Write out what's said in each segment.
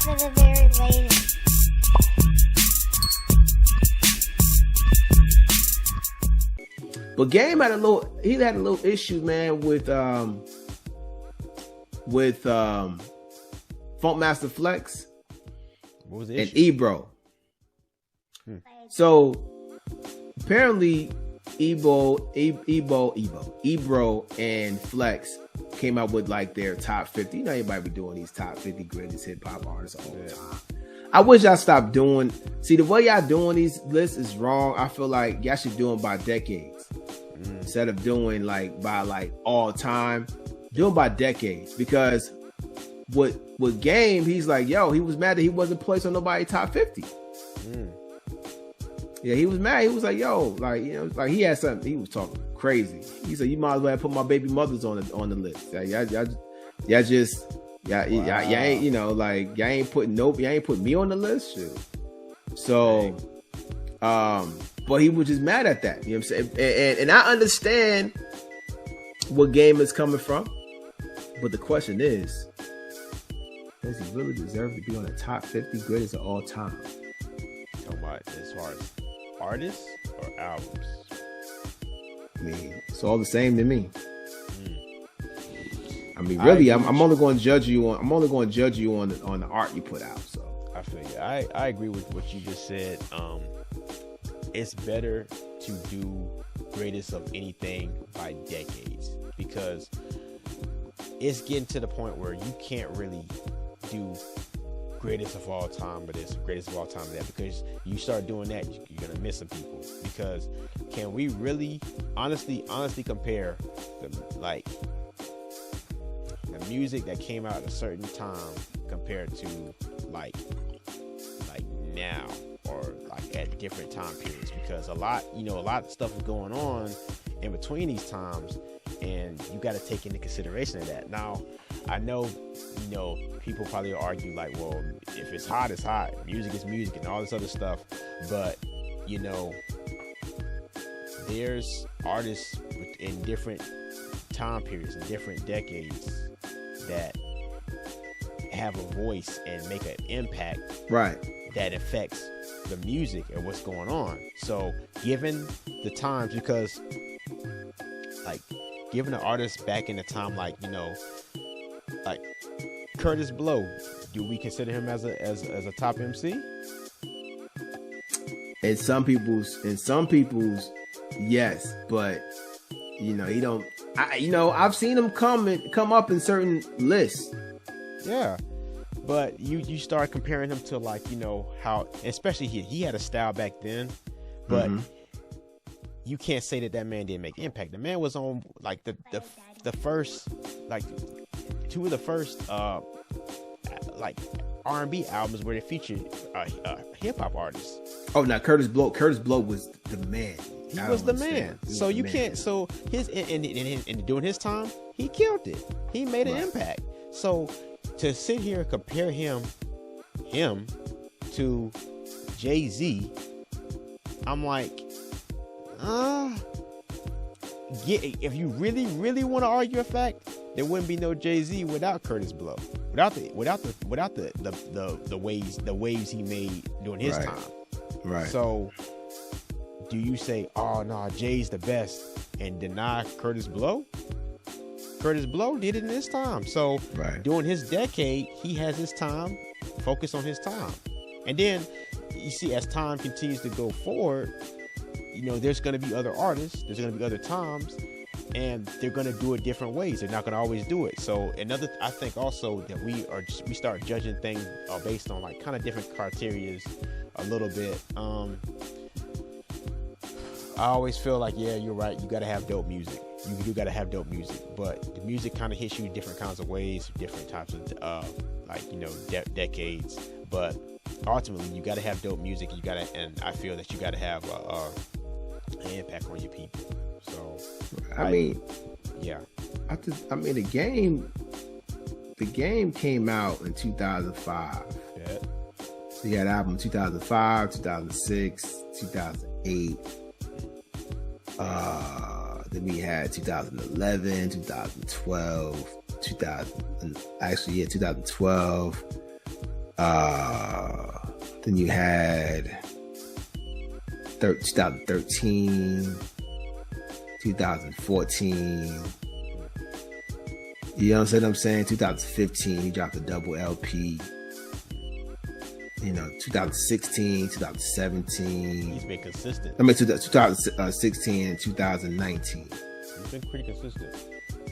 for the very lady. But Game had a little issue, man, with Funkmaster Flex What was the and issue? Ebro. So apparently Ebro and Flex came out with like their top 50. You know, everybody be doing these top 50 greatest hip hop artists all the time. I wish y'all stopped doing. See, the way y'all doing these lists is wrong. I feel like y'all should do them by decades instead of doing like by like all time. Do them by decades, because with Game, he's like, yo, he was mad that he wasn't placed on nobody top 50. Yeah, he was mad. He was like, yo, like, you know, like he had something. He was talking crazy. He said, you might as well put my baby mothers on the list. Y'all ain't, you know, like y'all ain't put me on the list. Shoot. So, but he was just mad at that. You know what I'm saying? And I understand what Game is coming from, but the question is, does he really deserve to be on the top 50 greatest of all time? Talking about as far as artists or albums? I mean, it's all the same to me. I mean, really, I'm only going to judge you on. I'm only going to judge you on the art you put out. So I feel you. I agree with what you just said. It's better to do greatest of anything by decades, because it's getting to the point where you can't really do greatest of all time, but it's greatest of all time that, because you start doing that, you're gonna miss some people. Because can we really honestly compare the music that came out at a certain time compared to like now, or like at different time periods? Because a lot of stuff is going on in between these times, and you got to take into consideration of that. Now, I know, people probably argue like, well, if it's hot, it's hot. Music is music and all this other stuff. But, there's artists in different time periods and different decades that have a voice and make an impact, right, that affects the music and what's going on. So given the times, because like given an artist back in the time, like like Curtis Blow, do we consider him as a top MC? In some people's yes, but he don't. I've seen him come up in certain lists. Yeah, but you start comparing him to like how, especially he had a style back then, but you can't say that man didn't make impact. The man was on like the first, like two of the first like R&B albums where they featured hip hop artists. Oh, now Curtis Blow was the man. He was the man. So you can't. So his and during his time, he killed it. He made an impact. So to sit here and compare him to Jay-Z, I'm like, if you really want to argue a fact, there wouldn't be no Jay-Z without Curtis Blow, without the waves he made during his time. Right. So do you say, oh no, Jay's the best, and deny Curtis Blow? Curtis Blow did it in his time. So during his decade, he has his time, focus on his time. And then you see, as time continues to go forward, there's going to be other artists, there's going to be other times, and they're going to do it different ways. They're not going to always do it. So I think also that we start judging things based on like kind of different criteria a little bit. I always feel like, yeah, you're right. You got to have dope music. You got to have dope music, but the music kind of hits you different kinds of ways, different types of decades. But ultimately, you got to have dope music. And I feel that you got to have an impact on your people. So, the game came out in 2005. Yeah. So you had an album in 2005, 2006, 2008. Then we had 2011, 2012, 2012. Then you had 2013, 2014. You know what I'm saying? 2015, he dropped a double LP. 2016, 2017. He's been consistent. I mean, 2016 and 2019. He's been pretty consistent.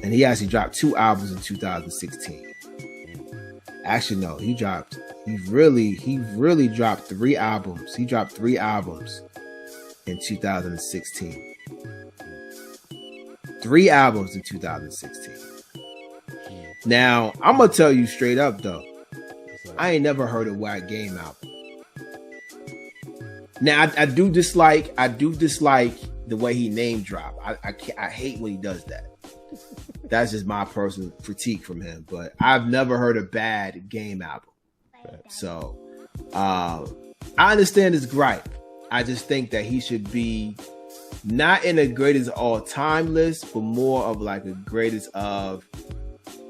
And he actually dropped 2 albums in 2016. Actually, no, he really dropped 3 albums. He dropped 3 albums in 2016. 3 albums in 2016. Now, I'm gonna tell you straight up though, I ain't never heard a Whack Game album. Now, I do dislike the way he name drop. I hate when he does that. That's just my personal critique from him. But I've never heard a bad Game album. So I understand his gripe. I just think that he should be not in a greatest all time list, but more of like a greatest of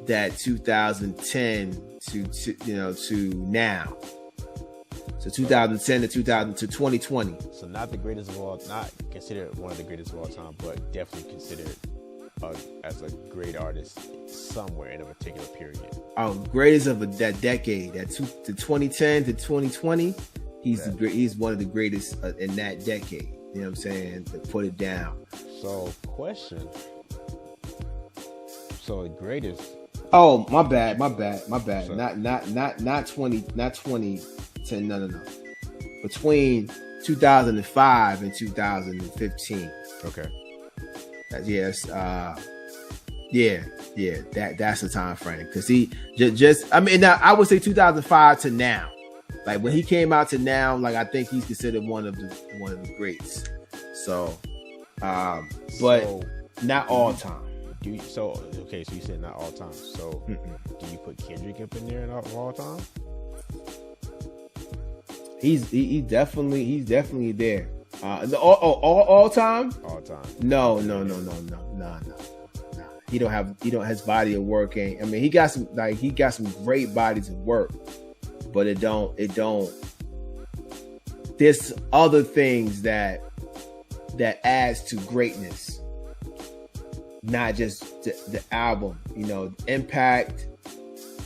that 2010 to now. So 2010 to 2020. So not the greatest of all, not considered one of the greatest of all time, but definitely considered as a great artist somewhere in a particular period. Greatest of that decade, to 2010 to 2020. He's one of the greatest in that decade. You know what I'm saying? To put it down. So question. So the greatest. Oh, my bad. So, not 2010. No. Between 2005 and 2015. Okay. Yes. That's the time frame. Because he now I would say 2005 to now. Like when he came out to now, like I think he's considered one of the greats. So, but not all time. So you said not all time. So do you put Kendrick up in there in all time? He's definitely there. All time? All time. No. He don't have his body of work ain't. I mean, he got some great bodies of work, but it don't. There's other things that adds to greatness. Not just the album, impact,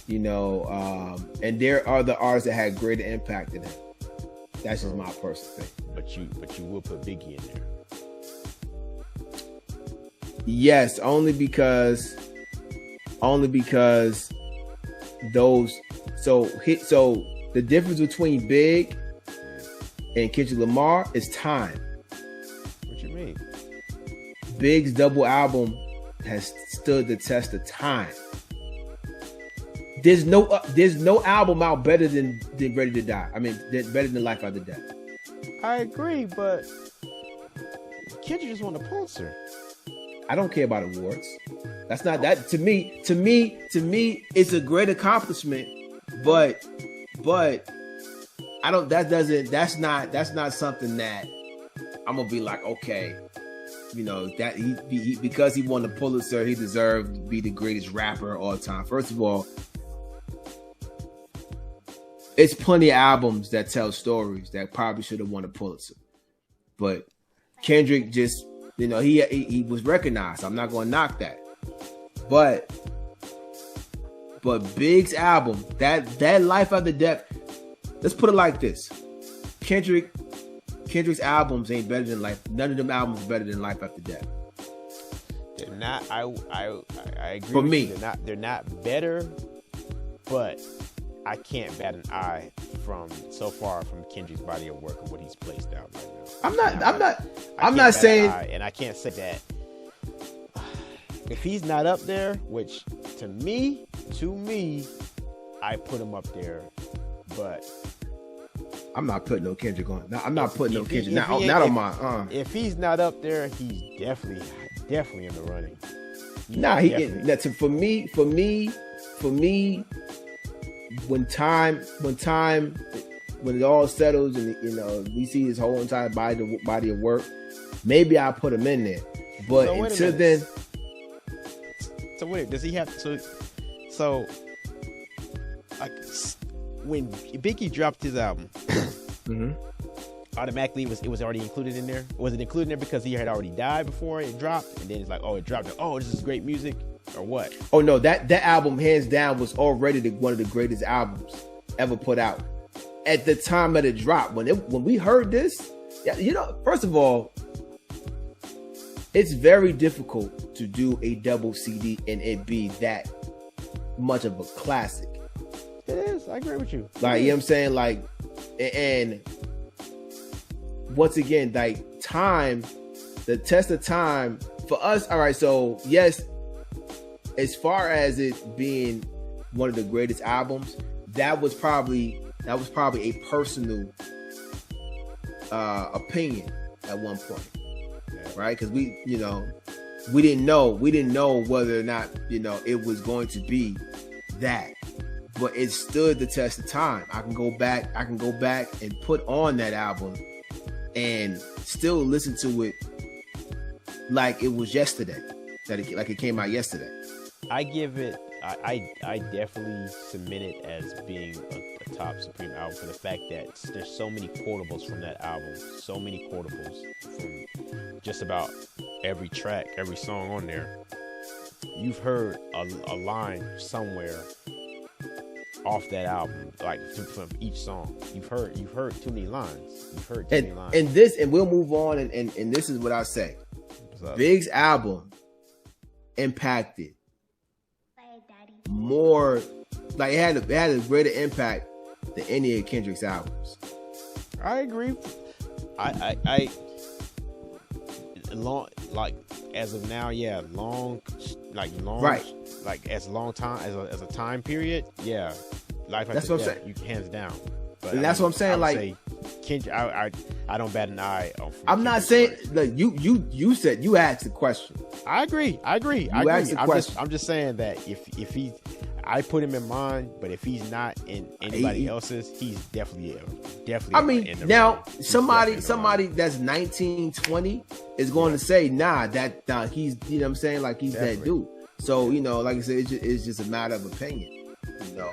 and there are the artists that had greater impact than him. That's just my personal thing. But you will put Biggie in there. Yes, only because those. So the difference between Big and Kendrick Lamar is time. What you mean? Big's double album has stood the test of time. There's no album out better than Ready to Die. I mean, better than Life After Death. I agree, but Kendrick just won a Pulitzer. I don't care about awards. That's not that to me. To me, it's a great accomplishment, but I don't. That's not something that I'm gonna be like, okay. That he because he won the Pulitzer, he deserved to be the greatest rapper of all time. First of all, it's plenty of albums that tell stories that probably should have won a Pulitzer, but Kendrick just, he was recognized. I'm not going to knock that, but Big's album, that Life After Death. Let's put it like this: Kendrick's albums ain't better than Life. None of them albums are better than Life After Death. They're not. I agree. For me, they're not better, but I can't bat an eye from Kendrick's body of work and what he's placed out right now. I'm not saying, and I can't say that if he's not up there, which to me, I put him up there, but. I'm not putting no Kendrick on. I'm not putting no Kendrick. Not on my. If he's not up there, he's definitely in the running. For me, when it all settles and we see his whole entire body of work, maybe I'll put him in there. But until then, so wait, does he have to? So, when Biggie dropped his album, automatically it was already included in there. Was it included in there because he had already died before it dropped, and then it's like, oh, it dropped. Oh, this is great music, or what? Oh no, that album hands down was already one of the greatest albums ever put out at the time that it dropped. When we heard this, you know, first of all, it's very difficult to do a double CD and it be that much of a classic. It is. I agree with you. Like, you know what I'm saying? Like, and once again, like, time, the test of time for us. All right. So yes, as far as it being one of the greatest albums, that was probably a personal opinion at one point. Right, because we didn't know whether or not, you know, it was going to be that, but it stood the test of time. I can go back and put on that album and still listen to it like it was yesterday, like it came out yesterday. I give it. I definitely submit it as being a top Supreme album for the fact that there's so many quotables from that album, so many quotables from just about every track, every song on there. You've heard a line somewhere off that album, like from each song. You've heard too many lines. And we'll move on. And this is what I say. Big's album impacted more, like it had a greater impact than any of Kendrick's albums. I agree. I long, like, as of now, yeah, long, right, like as long time as a time period, yeah. Like that's what I'm saying. You hands down. But and that's what I'm saying. Like Kendrick, I don't bat an eye. I'm not saying like you said you asked the question. I agree. Asked the question. I'm just saying that if he, I put him in mine, but if he's not in anybody else's, he's definitely. I mean, now somebody that's 19, 20 is going to say, nah, he's, you know what I'm saying, like he's definitely that dude. So, you know, like I said, it's just a matter of opinion, you know.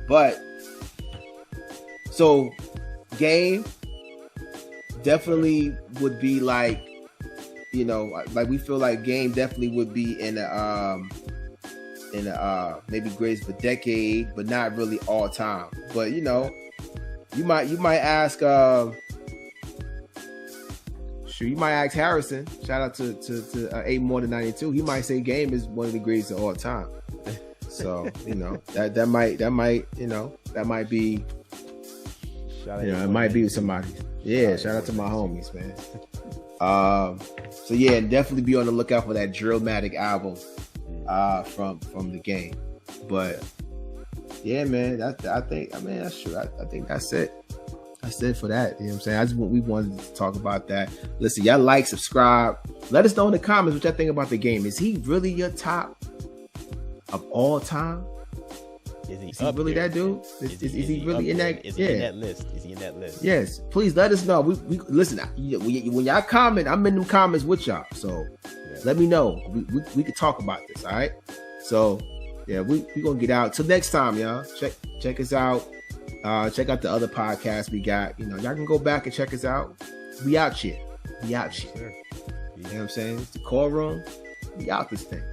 But so Game definitely would be like, you know, like we feel like Game definitely would be in a maybe greatest of a decade, but not really all time. But you know, you might ask you might ask Harrison. Shout out to 8 More Than 92. He might say Game is one of the greatest of all time. So you know that might be. It might be with somebody. Yeah, shout out to my homies, man. So yeah, definitely be on the lookout for that Drillmatic album from the Game. But yeah, man, that's true. I think that's it. That's it for that. You know what I'm saying? We wanted to talk about that. Listen, y'all like, subscribe. Let us know in the comments what y'all think about the Game. Is he really your top of all time? Is he really that dude? Is he really in that? Is he in that list? Is he in that list? Yes. Please let us know. We listen. When y'all comment, I'm in them comments with y'all. So let me know. We could talk about this. All right. So yeah, we gonna get out. Till next time, y'all. Check us out. Check out the other podcasts we got. You know, y'all can go back and check us out. We out here. Sure. You know what I'm saying? It's the Core Room. We out this thing.